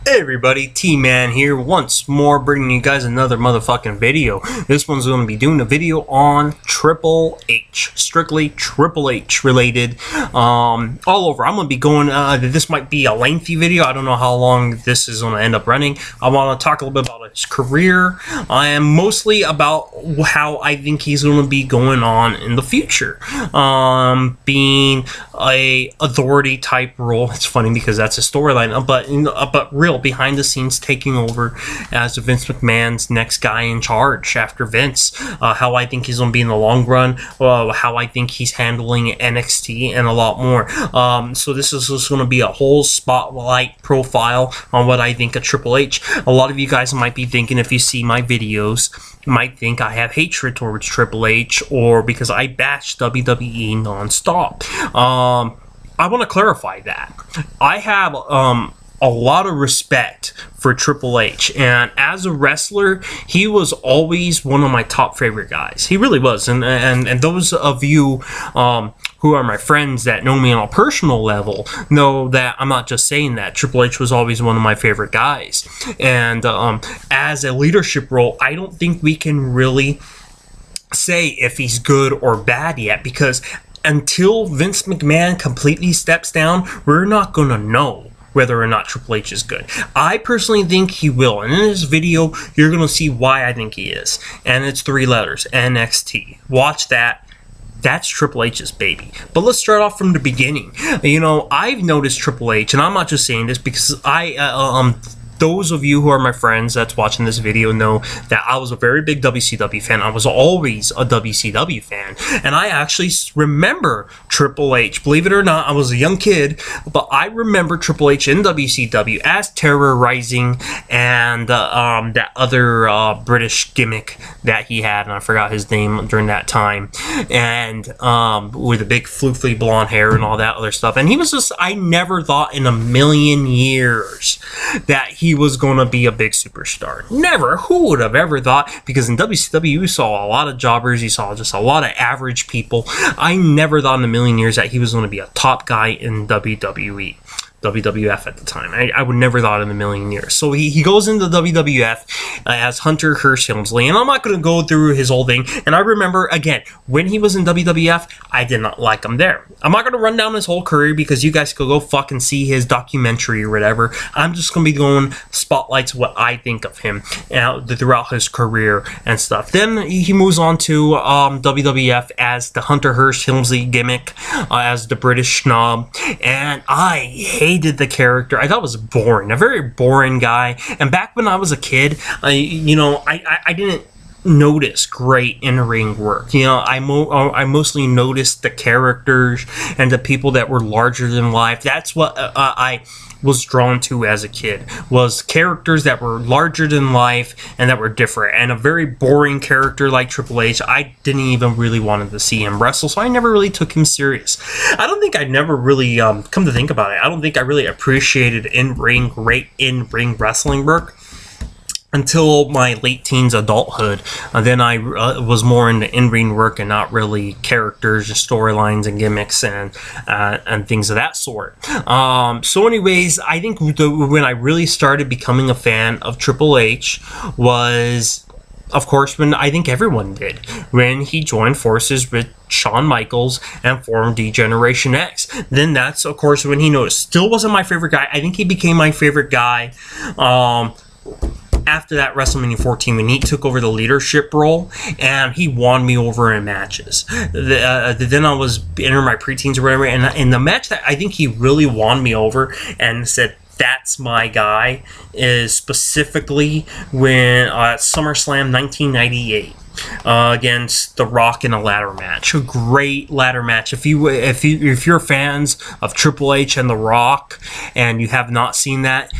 Hey everybody, T-Man here once more, bringing you guys another motherfucking video. This one's going to be doing a video on Triple H, strictly Triple H related, all over. I'm going to be going, this might be a lengthy video. I don't know how long this is going to end up running. I want to talk a little bit about his career, and mostly about how I think he's going to be going on in the future, being a authority type role. It's funny because that's a storyline, but real behind the scenes taking over as Vince McMahon's next guy in charge after Vince. How I think he's going to be in the long run, how I think he's handling NXT, and a lot more. So this is just going to be a whole spotlight profile on what I think of Triple H. A lot of you guys might be thinking, if you see my videos, you might think I have hatred towards Triple H, or because I bash WWE nonstop. I want to clarify that. I have a lot of respect for Triple H, and as a wrestler, he was always one of my top favorite guys. He really was, and those of you who are my friends that know me on a personal level know that I'm not just saying that. Triple H was always one of my favorite guys, and as a leadership role, I don't think we can really say if he's good or bad yet, because until Vince McMahon completely steps down, we're not gonna know whether or not Triple H is good. I personally think he will, and in this video, you're going to see why I think he is. And it's 3 letters, NXT. Watch that. That's Triple H's baby. But let's start off from the beginning. You know, I've noticed Triple H, and I'm not just saying this because those of you who are my friends that's watching this video know that I was a very big WCW fan. I was always a WCW fan. And I actually remember Triple H. Believe it or not, I was a young kid, but I remember Triple H in WCW as Terror Rising and that other British gimmick that he had, and I forgot his name during that time. And with the big floofy blonde hair and all that other stuff. And he was just, I never thought in a million years that he was going to be a big superstar. Never. Who would have ever thought? Because in WCW, you saw a lot of jobbers. You saw just a lot of average people. I never thought in a million years that he was going to be a top guy in WWE. WWF at the time. I would never thought in a million years. So he goes into WWF as Hunter Hearst Helmsley, and I'm not going to go through his whole thing. And I remember, again, when he was in WWF, I did not like him there. I'm not going to run down his whole career because you guys could go fucking see his documentary or whatever. I'm just going to be going spotlights what I think of him throughout his career and stuff. Then he moves on to WWF as the Hunter Hearst Helmsley gimmick, as the British snob, and I hated the character. I thought it was boring, a very boring guy. And back when I was a kid, I didn't notice great in-ring work. You know, I mostly noticed the characters and the people that were larger than life. That's what I was drawn to as a kid, was characters that were larger than life and that were different. And a very boring character like Triple H, I didn't even really wanted to see him wrestle, so I never really took him serious. I don't think I never really, come to think about it, I don't think I really appreciated great in-ring wrestling work until my late teens adulthood. Then I was more into in-ring work and not really characters, just storylines and gimmicks and things of that sort. So anyways, I think when I really started becoming a fan of Triple H was, of course, when I think everyone did, when he joined forces with Shawn Michaels and formed D-Generation X. Then that's, of course, when he noticed. Still wasn't my favorite guy. I think he became my favorite guy after that WrestleMania 14, when he took over the leadership role and he won me over in matches. Then I was entering my preteens or whatever, and in the match that I think he really won me over and said, that's my guy, is specifically when SummerSlam 1998. Against The Rock in a ladder match, a great ladder match. If you're fans of Triple H and The Rock and you have not seen that,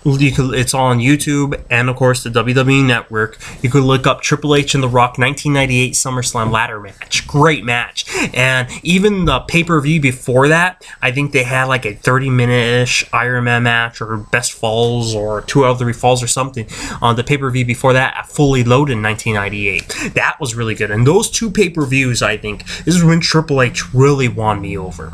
it's on YouTube and of course the WWE Network. You could look up Triple H and The Rock 1998 SummerSlam ladder match. Great match. And even the pay-per-view before that, I think they had like a 30-minute-ish Iron Man match or Best Falls or 2 out of 3 Falls or something on the pay-per-view before that, Fully Loaded in 1998. That was really good. And those 2 pay-per-views, I think, this is when Triple H really won me over.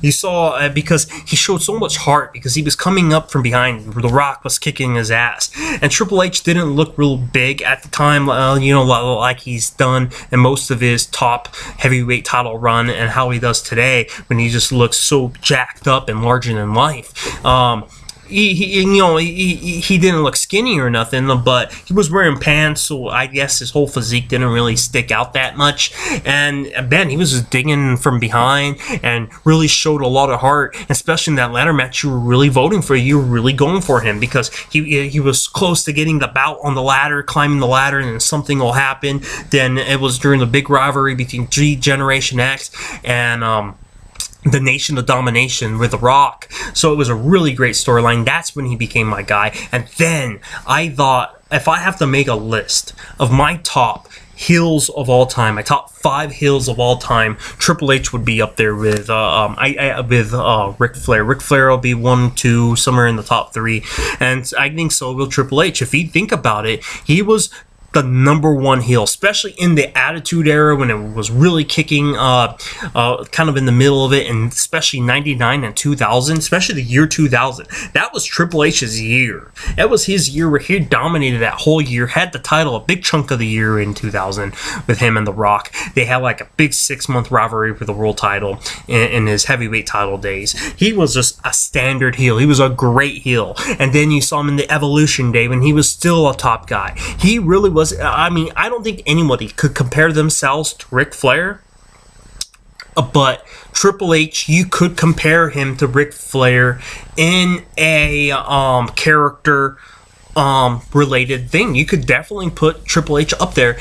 You saw because he showed so much heart because he was coming up from behind. The Rock was kicking his ass, and Triple H didn't look real big at the time. Like he's done in most of his top heavyweight title run, and how he does today when he just looks so jacked up and larger than life. He didn't look skinny or nothing, but he was wearing pants, so I guess his whole physique didn't really stick out that much. And Ben, he was just digging from behind and really showed a lot of heart, especially in that ladder match. You were really voting for, you were really going for him because he was close to getting the bout on the ladder, climbing the ladder, and then something will happen. Then it was during the big rivalry between Generation X and the Nation of Domination with The Rock. So it was a really great storyline. That's when he became my guy. And then I thought, if I have to make a list of my top heels of all time, my top 5 heels of all time, Triple H would be up there with Ric Flair. Ric Flair will be 1, 2, somewhere in the top 3, and I think so will Triple H. If you think about it, he was the #1 heel, especially in the Attitude Era when it was really kicking kind of in the middle of it, and especially 99 and 2000, especially the year 2000. That was Triple H's year. That was his year where he dominated that whole year, had the title a big chunk of the year in 2000 with him and The Rock. They had like a big 6-month rivalry for the world title in his heavyweight title days. He was just a standard heel. He was a great heel. And then you saw him in the Evolution day when he was still a top guy. He really was. I mean, I don't think anybody could compare themselves to Ric Flair, but Triple H, you could compare him to Ric Flair in a character related thing. You could definitely put Triple H up there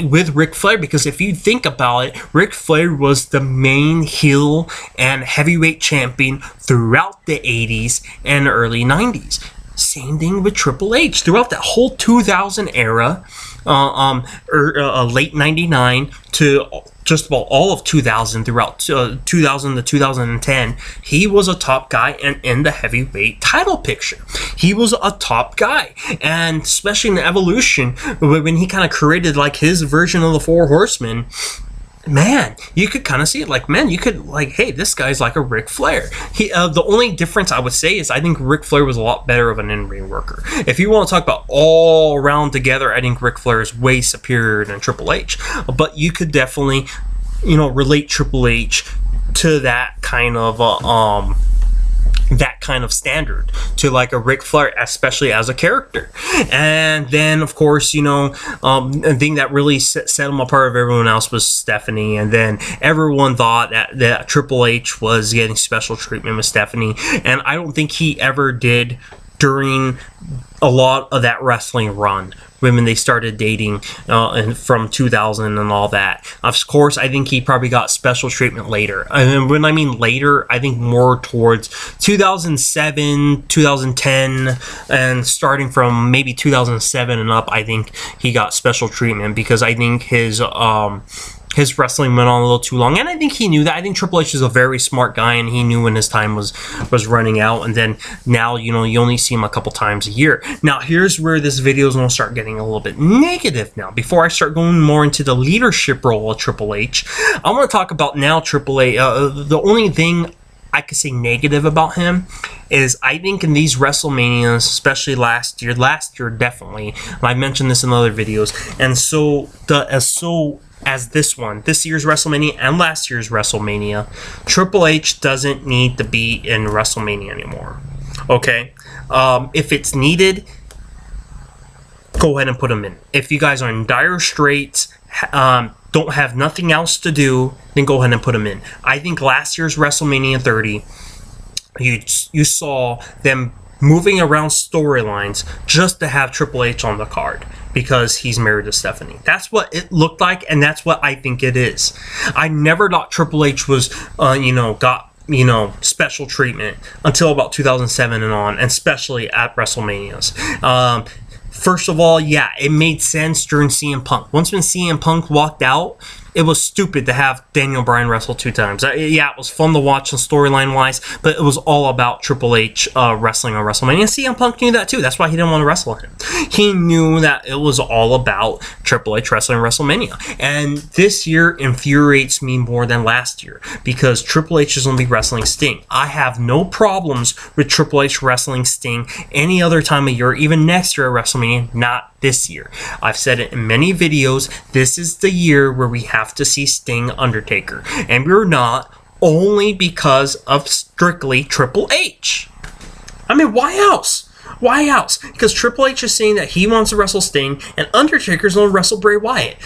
with Ric Flair, because if you think about it, Ric Flair was the main heel and heavyweight champion throughout the 80s and early 90s. Same thing with Triple H throughout that whole 2000 era, late 99 to just about all of 2000, throughout 2000 to 2010, he was a top guy and in the heavyweight title picture. He was a top guy, and especially in the Evolution, when he kind of created like his version of the Four Horsemen, man, you could kind of see it like, man, you could like, hey, this guy's like a Ric Flair. The only difference I would say is I think Ric Flair was a lot better of an in-ring worker. If you want to talk about all around together, I think Ric Flair is way superior than Triple H. But you could definitely, relate Triple H to that kind of standard, to like a Ric Flair, especially as a character. And then of course, the thing that really set him apart of everyone else was Stephanie. And then everyone thought that Triple H was getting special treatment with Stephanie, and I don't think he ever did during a lot of that wrestling run when they started dating and from 2000 and all that. Of course, I think he probably got special treatment later. And when I mean later, I think more towards 2007, 2010, and starting from maybe 2007 and up, I think he got special treatment, because I think his wrestling went on a little too long, and I think he knew that. I think Triple H is a very smart guy, and he knew when his time was running out. And then now, you only see him a couple times a year. Now, here's where this video is going to start getting a little bit negative now. Before I start going more into the leadership role of Triple H, I want to talk about now Triple H. The only thing I could say negative about him is I think in these WrestleManias, especially last year definitely, and I mentioned this in other videos, and as this year's WrestleMania and last year's WrestleMania, Triple H doesn't need to be in WrestleMania anymore. Okay? If it's needed, go ahead and put him in. If you guys are in dire straits, don't have nothing else to do, then go ahead and put him in. I think last year's WrestleMania 30, you saw them moving around storylines just to have Triple H on the card, because he's married to Stephanie. That's what it looked like, and that's what I think it is. I never thought Triple H was, got special treatment until about 2007 and on, and especially at WrestleManias. First of all, yeah, it made sense during CM Punk. Once when CM Punk walked out, it was stupid to have Daniel Bryan wrestle 2 times. Yeah, it was fun to watch storyline wise, but it was all about Triple H wrestling on WrestleMania. CM Punk knew that too. That's why he didn't want to wrestle him. He knew that it was all about Triple H wrestling WrestleMania. And this year infuriates me more than last year because Triple H is going to be wrestling Sting. I have no problems with Triple H wrestling Sting any other time of year, even next year at WrestleMania, not this year. I've said it in many videos. This is the year where we have to see Sting Undertaker. And we're not, only because of strictly Triple H. I mean, why else? Why else? Because Triple H is saying that he wants to wrestle Sting, and Undertaker's going to wrestle Bray Wyatt.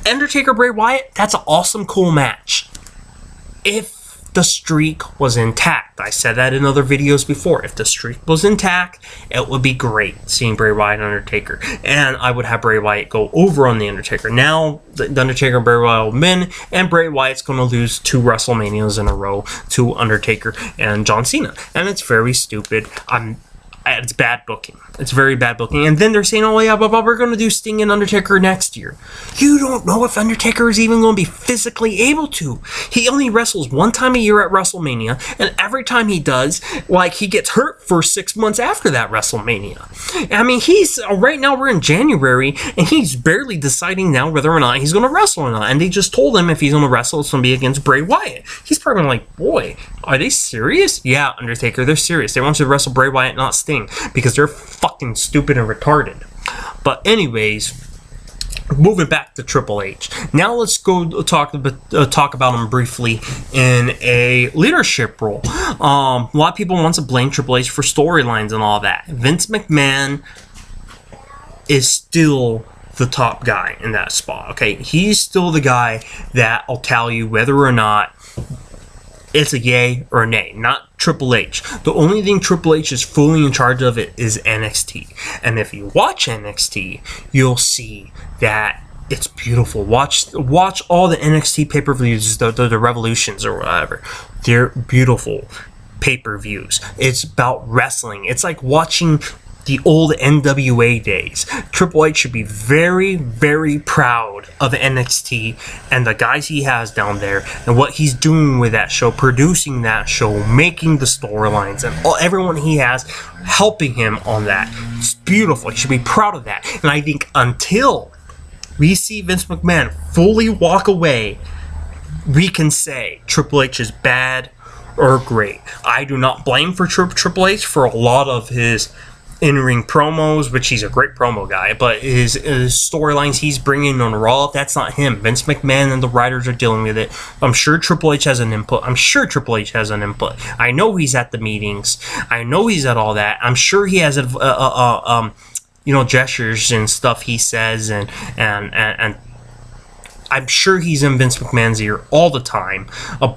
Undertaker Bray Wyatt, that's an awesome, cool match. If the streak was intact. I said that in other videos before. If the streak was intact, it would be great seeing Bray Wyatt and Undertaker. And I would have Bray Wyatt go over on The Undertaker. Now, The Undertaker and Bray Wyatt will win, and Bray Wyatt's going to lose 2 WrestleManias in a row to Undertaker and John Cena. And it's very stupid. It's bad booking. It's very bad booking. And then they're saying, oh yeah, but we're going to do Sting and Undertaker next year. You don't know if Undertaker is even going to be physically able to. He only wrestles 1 time a year at WrestleMania, and every time he does, like, he gets hurt for 6 months after that WrestleMania. I mean, right now we're in January, and he's barely deciding now whether or not he's going to wrestle or not. And they just told him if he's going to wrestle, it's going to be against Bray Wyatt. He's probably like, boy, are they serious? Yeah, Undertaker, they're serious. They want you to wrestle Bray Wyatt, not Sting, because they're fucking stupid and retarded. But anyways, moving back to Triple H. Now let's go talk about him briefly in a leadership role. A lot of people want to blame Triple H for storylines and all that. Vince McMahon is still the top guy in that spot. Okay, he's still the guy that will tell you whether or not it's a yay or a nay, not Triple H. The only thing Triple H is fully in charge of it is NXT. And if you watch NXT, you'll see that it's beautiful. Watch all the NXT pay-per-views, the Revolutions or whatever. They're beautiful pay-per-views. It's about wrestling. It's like watching the old NWA days. Triple H should be very, very proud of NXT and the guys he has down there and what he's doing with that show, producing that show, making the storylines, and everyone he has helping him on that. It's beautiful. He should be proud of that. And I think until we see Vince McMahon fully walk away, we can say Triple H is bad or great. I do not blame for Triple H for a lot of his in-ring promos, which he's a great promo guy, but his storylines he's bringing on Raw, that's not him. Vince McMahon and the writers are dealing with it. I'm sure Triple H has an input. I know he's at the meetings. I know he's at all that. I'm sure he has gestures and stuff he says, and I'm sure he's in Vince McMahon's ear all the time,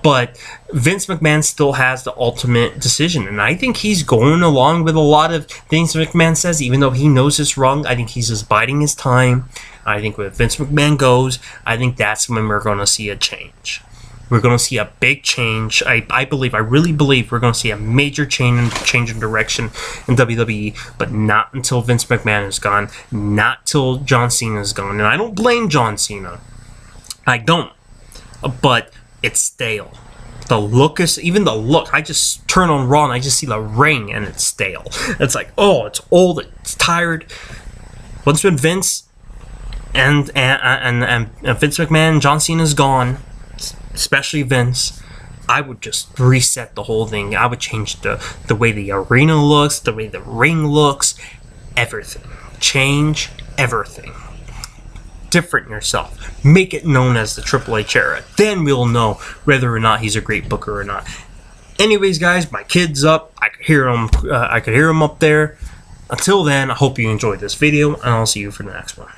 but Vince McMahon still has the ultimate decision, and I think he's going along with a lot of things McMahon says, even though he knows it's wrong. I think he's just biding his time. I think when Vince McMahon goes, I think that's when we're going to see a change. We're going to see a big change. I really believe we're going to see a major change in direction in WWE, but not until Vince McMahon is gone, not till John Cena is gone. And I don't blame John Cena. I don't, but it's stale. The look, I just turn on Raw and I just see the ring and it's stale. It's like, oh, it's old, it's tired. Once when Vince and Vince McMahon, John Cena's gone, especially Vince, I would just reset the whole thing. I would change the way the arena looks, the way the ring looks, everything. Change everything. Different yourself. Make it known as the Triple H era. Then we'll know whether or not he's a great booker or not. Anyways, guys, my kid's up. I could hear him up there. Until then, I hope you enjoyed this video, and I'll see you for the next one.